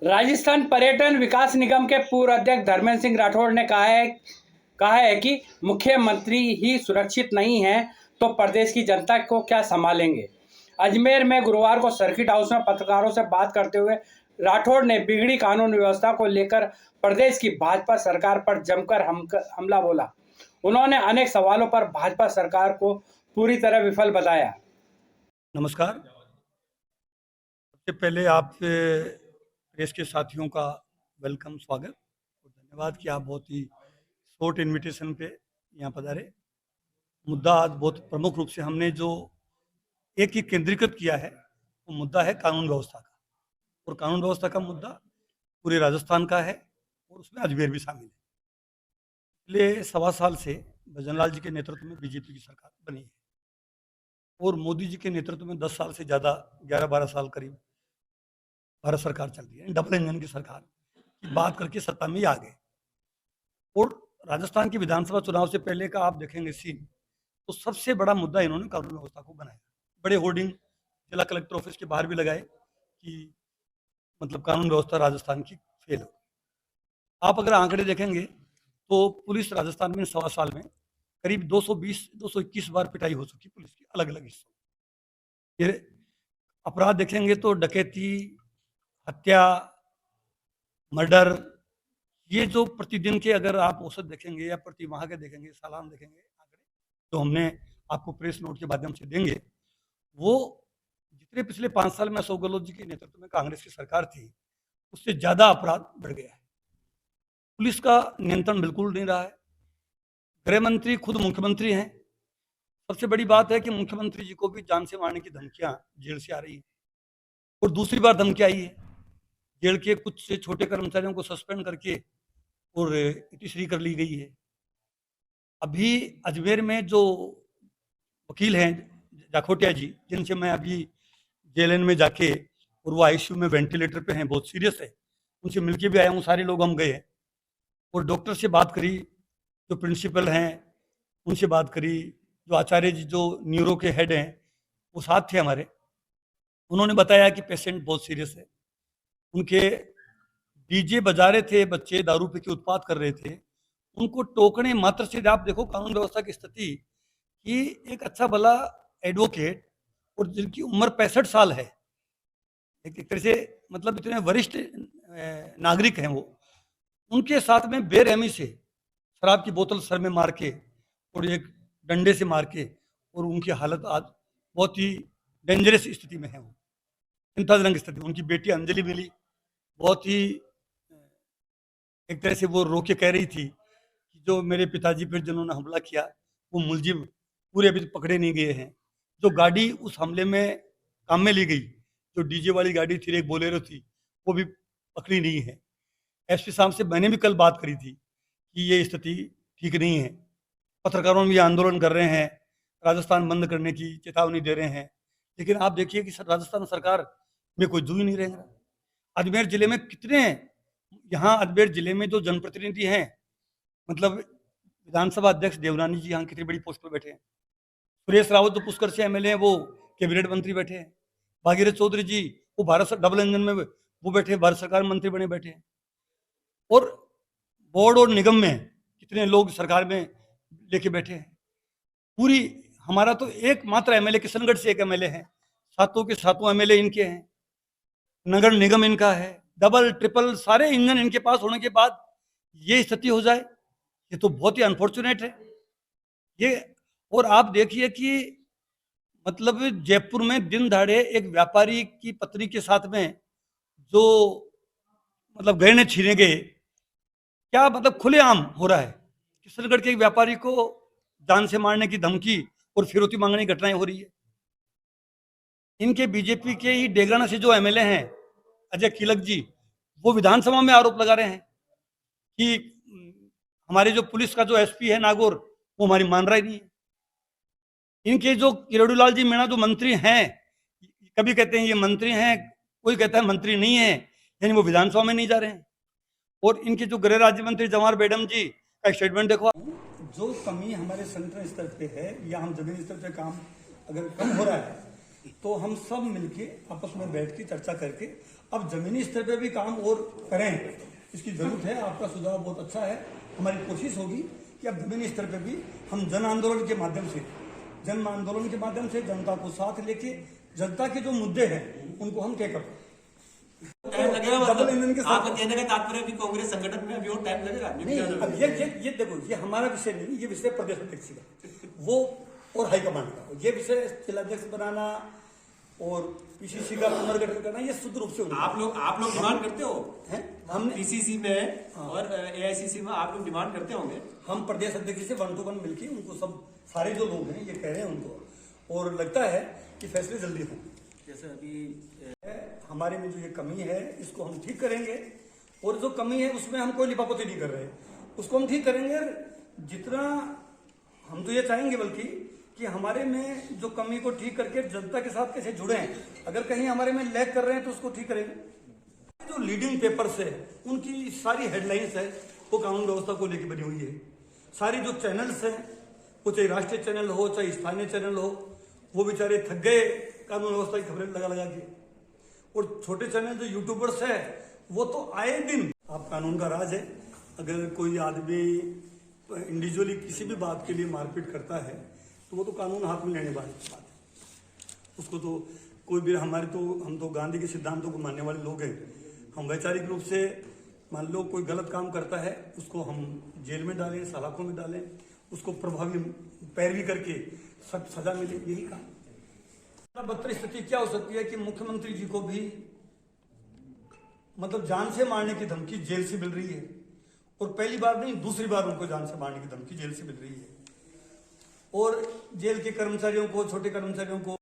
राजस्थान पर्यटन विकास निगम के पूर्व अध्यक्ष धर्मेंद्र सिंह राठौड़ ने कहा है कि मुख्यमंत्री ही सुरक्षित नहीं है तो प्रदेश की जनता को क्या संभालेंगे। अजमेर में गुरुवार को सर्किट हाउस में पत्रकारों से बात करते हुए राठौड़ ने बिगड़ी कानून व्यवस्था को लेकर प्रदेश की भाजपा सरकार पर जमकर हमला बोला। उन्होंने अनेक सवालों पर भाजपा सरकार को पूरी तरह विफल बताया। नमस्कार। सबसे पहले आप प्रेस के साथियों का वेलकम, स्वागत और धन्यवाद कि आप बहुत ही शॉर्ट इनविटेशन पे यहाँ पधारे। मुद्दा आज बहुत प्रमुख रूप से हमने जो एक ही केंद्रीकृत किया है वो मुद्दा है कानून व्यवस्था का, और कानून व्यवस्था का मुद्दा पूरे राजस्थान का है और उसमें अजमेर भी शामिल है। पिछले 1.25 साल से भजनलाल जी के नेतृत्व में बीजेपी की सरकार बनी है और मोदी जी के नेतृत्व में 10 साल से ज़्यादा 11-12 साल करीब भारत सरकार चल रही है। डबल इंजन की सरकार की बात करके सत्ता में ही आ गए। और राजस्थान की विधानसभा चुनाव से पहले का आप देखेंगे सीन, तो सबसे बड़ा मुद्दा इन्होंने कानून व्यवस्था को बनाया। बड़े होर्डिंग जिला कलेक्टर ऑफिस के बाहर भी लगाए कि मतलब कानून व्यवस्था राजस्थान की फेल हो। आप अगर आंकड़े देखेंगे तो पुलिस राजस्थान में 1.25 साल में करीब 220-221 बार पिटाई हो चुकी पुलिस की अलग अलग हिस्सों। ये अपराध देखेंगे तो डकैती, हत्या, मर्डर, ये जो प्रतिदिन के अगर आप औसत देखेंगे या प्रति माह के देखेंगे, सालाना देखेंगे आंकड़े तो हमने आपको प्रेस नोट के माध्यम से देंगे, वो जितने पिछले 5 साल में अशोक गहलोत जी के नेतृत्व में कांग्रेस की सरकार थी उससे ज़्यादा अपराध बढ़ गया है। पुलिस का नियंत्रण बिल्कुल नहीं रहा है। गृह मंत्री खुद मुख्यमंत्री हैं। सबसे बड़ी बात है कि मुख्यमंत्री जी को भी जान से मारने की धमकियां जेल से आ रही हैं और दूसरी बार धमकी आई है। जेल के कुछ छोटे कर्मचारियों को सस्पेंड करके और इतिश्री कर ली गई है। अभी अजमेर में जो वकील हैं जाखोटिया जी, जिनसे मैं अभी जेएलएन में जाके, और वो आईसीयू में वेंटिलेटर पे हैं, बहुत सीरियस है, उनसे मिलके भी आया हूँ। सारे लोग हम गए हैं और डॉक्टर से बात करी, जो प्रिंसिपल हैं उनसे बात करी, जो आचार्य जी जो न्यूरो के हेड हैं वो साथ थे हमारे। उन्होंने बताया कि पेशेंट बहुत सीरियस है। उनके डीजे बजा रहे थे बच्चे, दारू पी के उत्पात कर रहे थे, उनको टोकने मात्र से आप देखो कानून व्यवस्था की स्थिति कि एक अच्छा भला एडवोकेट और जिनकी उम्र 65 साल है, एक तरह से मतलब इतने वरिष्ठ नागरिक हैं वो, उनके साथ में बेरहमी से शराब की बोतल सर में मार के और एक डंडे से मार के, और उनकी हालत आज बहुत ही डेंजरस स्थिति में है। वो चिंताजनक स्थिति। उनकी बेटी अंजलि मिली, बहुत ही एक तरह से वो रो के कह रही थी कि जो मेरे पिताजी पर जिन्होंने हमला किया वो मुलजिम पूरे अभी पकड़े नहीं गए हैं। जो गाड़ी उस हमले में काम में ली गई, जो डीजे वाली गाड़ी थी, एक बोलेरो थी, वो भी पकड़ी नहीं है। एसपी साहब से मैंने भी कल बात करी थी कि ये स्थिति ठीक नहीं है। पत्रकारों में भी आंदोलन कर रहे हैं, राजस्थान बंद करने की चेतावनी दे रहे हैं, लेकिन आप देखिए कि राजस्थान सरकार में कोई जू ही नहीं रहेगा। अजमेर जिले में कितने, यहाँ अजमेर जिले में जो जनप्रतिनिधि हैं, मतलब विधानसभा अध्यक्ष देवरानी जी यहाँ कितनी बड़ी पोस्ट पर बैठे हैं। सुरेश रावत जो पुष्कर से एमएलए हैं वो कैबिनेट मंत्री बैठे हैं। भागीरथ चौधरी जी वो भारत डबल इंजन में वो बैठे, भारत सरकार में मंत्री बने बैठे हैं। और बोर्ड और निगम में कितने लोग सरकार में लेके बैठे हैं। पूरी हमारा तो एकमात्र एमएलए किशनगढ़ से एक एमएलए है, सातों के सातों एमएलए इनके हैं, नगर निगम इनका है, डबल ट्रिपल सारे इंजन इनके पास होने के बाद ये स्थिति हो जाए, ये तो बहुत ही अनफॉर्चुनेट है ये। और आप देखिए कि मतलब जयपुर में दिन दहाड़े एक व्यापारी की पत्नी के साथ में जो मतलब गहने छीने गए, क्या मतलब खुलेआम हो रहा है। किशनगढ़ के एक व्यापारी को जान से मारने की धमकी और फिरौती मांगने की घटनाएं हो रही है। इनके बीजेपी के ही डेगाना से जो एमएलए हैं अजय किलक जी, वो विधानसभा में आरोप लगा रहे हैं कि हमारे जो पुलिस का जो एसपी है नागौर, वो हमारी मान रहा ही नहीं है। इनके जो किरोड़ीलाल जी मीणा जो मंत्री हैं, कभी कहते हैं ये मंत्री हैं, कोई कहता है मंत्री नहीं है, यानी वो विधानसभा में नहीं जा रहे हैं। और इनके जो गृह राज्य मंत्री जवाहर बेगम जी का स्टेटमेंट देखो। जो कमी हमारे संगठन स्तर पे है या हम जमीनी स्तर पे काम अगर कम हो रहा है तो हम सब मिलके आपस में बैठ के चर्चा करके अब जमीनी स्तर पे भी काम और करें, इसकी जरूरत है। आपका सुझाव बहुत अच्छा है। हमारी कोशिश होगी कि अब जमीनी स्तर पे भी हम जन आंदोलन के माध्यम से जनता को साथ लेके जनता के जो मुद्दे हैं उनको हम तय करें। टाइम लगेगा, डबल इंजन के साथ आपका कहने का तात्पर्य भी कांग्रेस संगठन में अभी और टाइम लगेगा। नहीं, अब ये देखो, ये हमारा विषय नहीं, ये विषय प्रदेश अध्यक्ष का वो और हाईकमान का। ये विषय जिलाध्यक्ष बनाना और पीसीसी का पुनर्गठन करना ये शुद्ध रूप से आप लोग डिमांड करते हो हैं। हमने पीसीसी में और एआईसीसी में आप लोग डिमांड करते होंगे। हम प्रदेश अध्यक्ष से 1 to 1 मिलकर उनको सब सारे जो लोग हैं ये कह रहे हैं उनको, और लगता है कि फैसले जल्दी हों। जैसे अभी हमारे में जो ये कमी है इसको हम ठीक करेंगे, और जो कमी है उसमें हम कोई लिपापोती नहीं कर रहे, उसको हम ठीक करेंगे। जितना हम तो ये चाहेंगे बल्कि कि हमारे में जो कमी को ठीक करके जनता के साथ कैसे जुड़े हैं, अगर कहीं हमारे में लैग कर रहे हैं तो उसको ठीक करेंगे। जो लीडिंग पेपर्स है उनकी सारी हेडलाइंस है वो कानून व्यवस्था को लेकर बनी हुई है। सारी जो चैनल्स हैं वो चाहे राष्ट्रीय चैनल हो चाहे स्थानीय चैनल हो, वो बेचारे थक गए कानून व्यवस्था की खबरें लगा के। और छोटे चैनल जो यूट्यूबर्स है वो तो आए दिन, आप कानून का राज है, अगर कोई आदमी इंडिविजुअली किसी भी बात के लिए मारपीट करता है तो वो तो कानून हाथ में लेने वाली बात है। उसको तो कोई भी हम तो गांधी के सिद्धांतों को मानने वाले लोग हैं। हम वैचारिक रूप से मान लो कोई गलत काम करता है उसको हम जेल में डालें, सलाखों में डालें, उसको प्रभावी पैरवी करके सख्त सजा मिले, यही काम। बदतर स्थिति क्या हो सकती है कि मुख्यमंत्री जी को भी मतलब जान से मारने की धमकी जेल से मिल रही है, और पहली बार नहीं दूसरी बार उनको जान से मारने की धमकी जेल से मिल रही है। और जेल के कर्मचारियों को, छोटे कर्मचारियों को